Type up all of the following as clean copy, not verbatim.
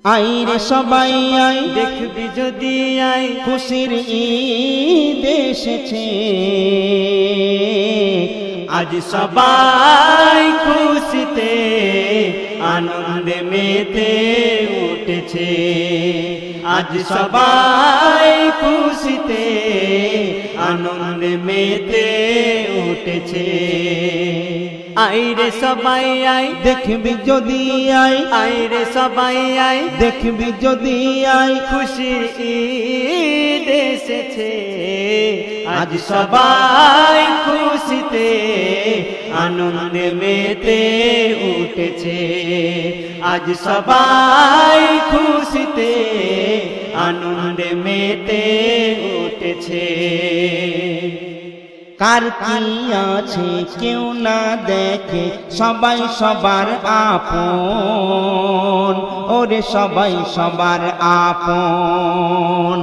আইরে সবাই আই দেখবি যদি আই খুশির ঈদ এসেছে আজ সবাই খুশিতে আনন্দে মেতে উঠেছে আজ সবাই খুশিতে আনন্দে মেতে উঠেছে আইরে সবাই আই দেখবি যদি আই আইরে সবাই আই দেখবি যদি আই খুশির ঈদ এসেছে আজ সবাই খুশিতে আনন্দে মেতে উঠেছে আজ সবাই খুশিতে আনন্দে মেতে উঠেছে কার কি আছে কেউ না দেখে সবাই সবার আপন ওরে সবাই সবার আপন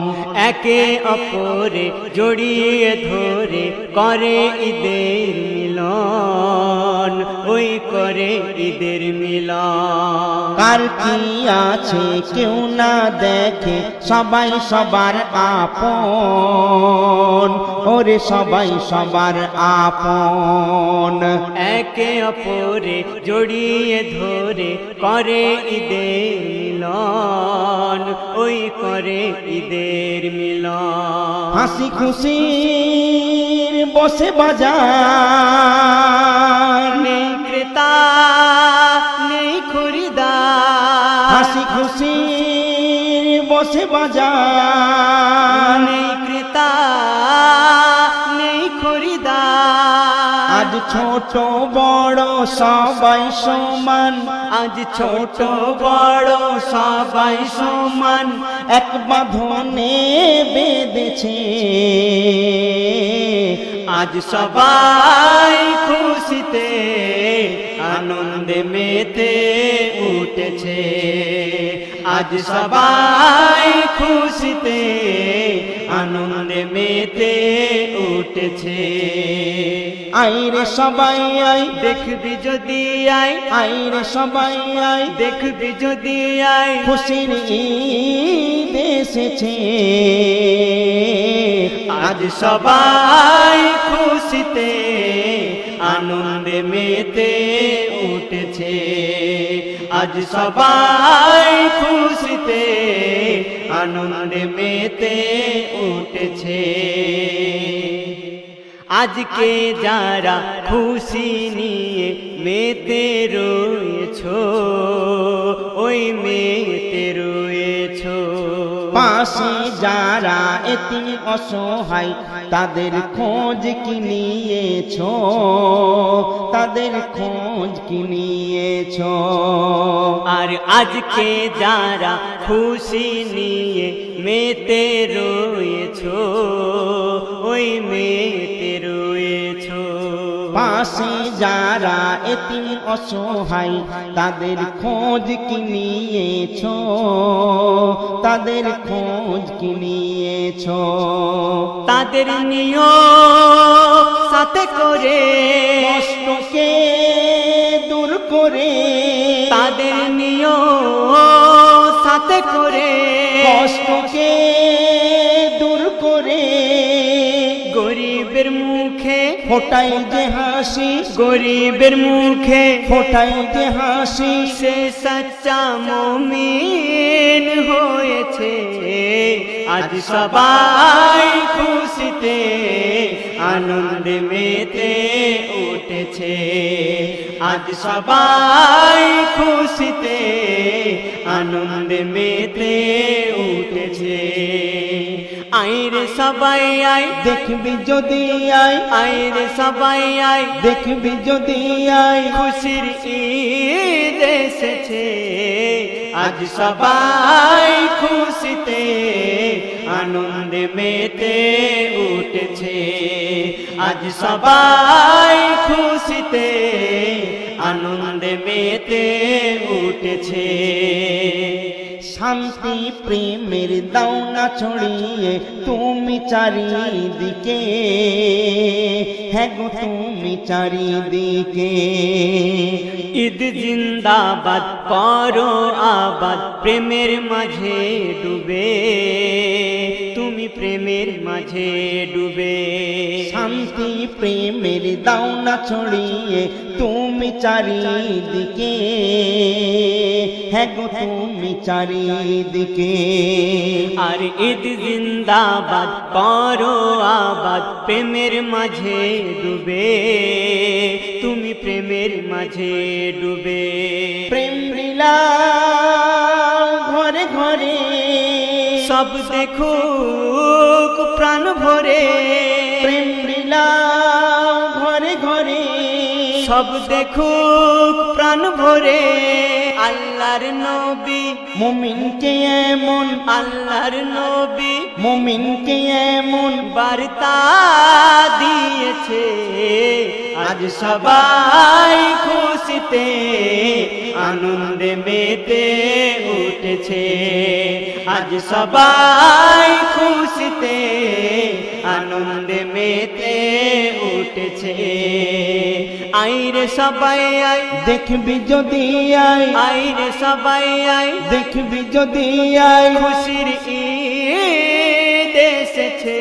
একে অপরে জড়িয়ে ধরে করে ঈদের মিলন ওই করে ঈদের মিলন কার কি আছে কেউ না দেখে সবাই সবার আপন ওরে সবাই সবার আপন একে অপরে জড়িয়ে ধরে করে ঈদের মিলন ওই করে ঈদের মিলন হাসি খুশির বসে বাজার নেই ক্রেতা নেই খরিদার হাসি খুশির বসে বাজার নেই ক্রেতা নেই খরিদার আজ ছোট বড় সবাই সমান আজ ছোট বড় সবাই সমান এক বাঁধনে বেঁধেছে আজ সবাই খুশিতে আনন্দে মেতে উঠেছে আজ সবাই খুশিতে আনন্দে মেতে উঠেছে আইরে সবাই আই দেখবি যদি আই আইরে সবাই আই দেখবি যদি আই খুশির ঈদ এসেছে আজ সবাই খুশিতে আনন্দে মেতে উঠেছে আজ সবাই খুশিতে আনন্দে মেতে উঠেছে আজকে যারা খুশি নিয়ে মেতে রয়েছো ওই মেতে রয়েছো পাশে যারা এতিম অসহায় তাদের খোঁজ কি নিয়েছো তাদের খোঁজ কি নিয়েছো আর আজকে যারা খুশি নিয়ে মেতে রয়েছো ওই মেতে রয়েছো পাশে যারা এতিম অসহায় তাদের খোঁজ কি নিয়েছো তাদের খোঁজ কি নিয়েছো তাদের নিয় সাথে করে কষ্টকে দূর করে তাদের নিয় সাথে করে কষ্টকে দূর করে গরিবের মুখে ফোটাই যে হাসি গরিবের মুখে ফোটাই যে হাসি সে সচ্চা মুমিন হয়েছে আজ সবাই খুশিতে আনন্দে মেতে উঠেছে আজ সবাই খুশিতে আনন্দে মেতে উঠেছে আইরে সবাই আই দেখবি যদি আই আইরে সবাই আই দেখবি যদি আই খুশির ঈদ এসেছে আজ সবাই খুশিতে আনন্দে মেতে উঠেছে আজ সবাই খুশিতে আনন্দে মেতে উঠেছে শান্তি প্রেমের দাও না ছড়িয়ে তুমি চারিদিকে, হ্যাঁ গো তুমি চারিদিকে। ঈদ জিন্দাবাদ করো আবাদ প্রেমের মাঝে ডুবে, তুমি প্রেমের মাঝে ডুবে। শান্তি প্রেমের দাও না ছড়িয়ে তুমি চারিদিকে, হ্যাঁ গো তুমি চারিদিকে। আর ঈদ জিন্দাবাদ করো আবাদ প্রেমের মাঝে ডুবে, তুমি প্রেমের মাঝে ডুবে। প্রেম লীলা ঘরে ঘরে সব দেখুক প্রাণ ভরে, প্রেম লীলা ঘরে ঘরে সব দেখুক প্রাণ ভরে। আল্লাহর নবী মুমিনকে এমন, আল্লাহর নবী মুমিনকে এমন বার্তা দিয়েছে, আজ সবাই খুশিতে আনন্দে মেতে উঠেছে। আজ সবাই খুশিতে আনন্দে মেতে উঠেছে। আইরে সবাই আই দেখবি যদি আই, আইরে সবাই আই দেখবি যদি আই, খুশির ঈদ এসেছে।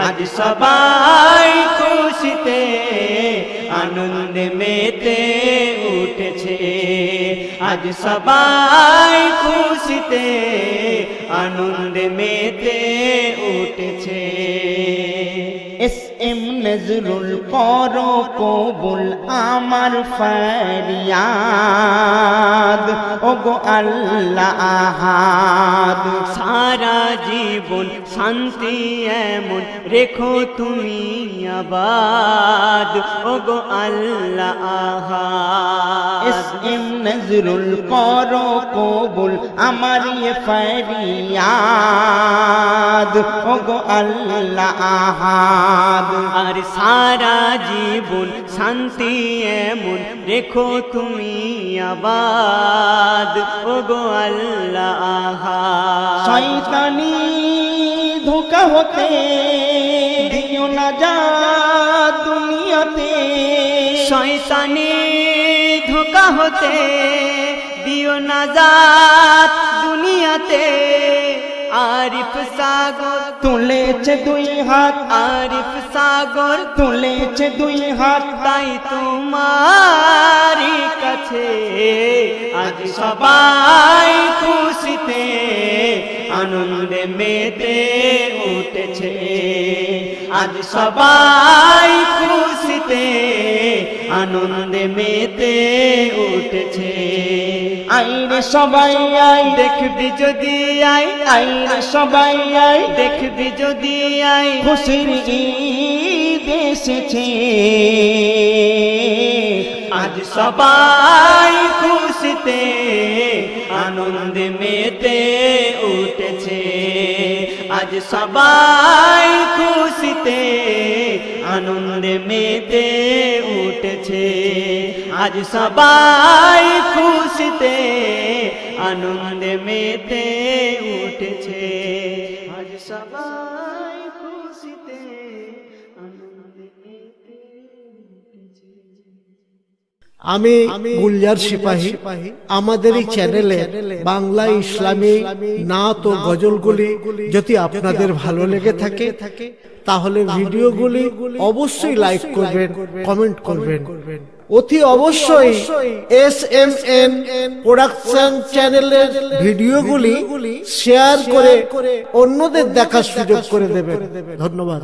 আজ সবাই খুশিতে আনন্দে মেতে উঠেছে। আজ সবাই খুশিতে আনন্দে মেতে উঠেছে। এস.এম. নজরুল করো কবুল আমার ফরিয়াদ, ওগো আল্লাহ আহাদ। সারা জীবন শান্তি এমন রেখো তুমি আবাদ, ওগো আল্লাহ আহাদ। এস.এম. নজরুল করো কবুল আমার ফরিয়াদ, ওগো আল্লাহ আহাদ। আর সারা জীবন শান্তি এমন রেখো তুমি আবাদ, ওগো আল্লাহ আহাদ। শয়তানি ধোঁকা হতে দিও না যা দুনিয়াতে, শয়তানি ধোঁকা হতে দিও না জাত দুনিয়াতে। আরিফ সাগর তুলেছে দুই হাত, আরিফ সাগর তুলেছে দুই হাত, তাই তোমারই কাছে আজ সবাই খুশিতে আনন্দে মেতে উঠেছে। আজ সবাই খুশিতে আনন্দে মেতে উঠেছে। আইরে সবাই আই দেখবি যদি আই, আইরে সবাই আই দেখবি যদি আই, খুশির ঈদ এসেছে। আজ সবাই খুশিতে আনন্দে মেতে উঠেছে। আজ সবাই খুশিতে আনন্দে মেতে উঠেছে। আজ সবাই খুশিতে আনন্দে মেতে উঠেছে। আজ সবাই খুশিতে আনন্দে মেতে উঠেছে। আমি গুলজার সিপাহী। আমাদের এই চ্যানেলে বাংলা ইসলামী নাত ও গজলগুলি যদি আপনাদের ভালো লেগে থাকে তাহলে ভিডিওগুলি অবশ্যই লাইক করবেন, কমেন্ট করবেন। অতি অবশ্যই SMN প্রোডাকশন চ্যানেলের ভিডিওগুলি শেয়ার করে অন্যদের দেখার সুযোগ করে দেবেন। ধন্যবাদ।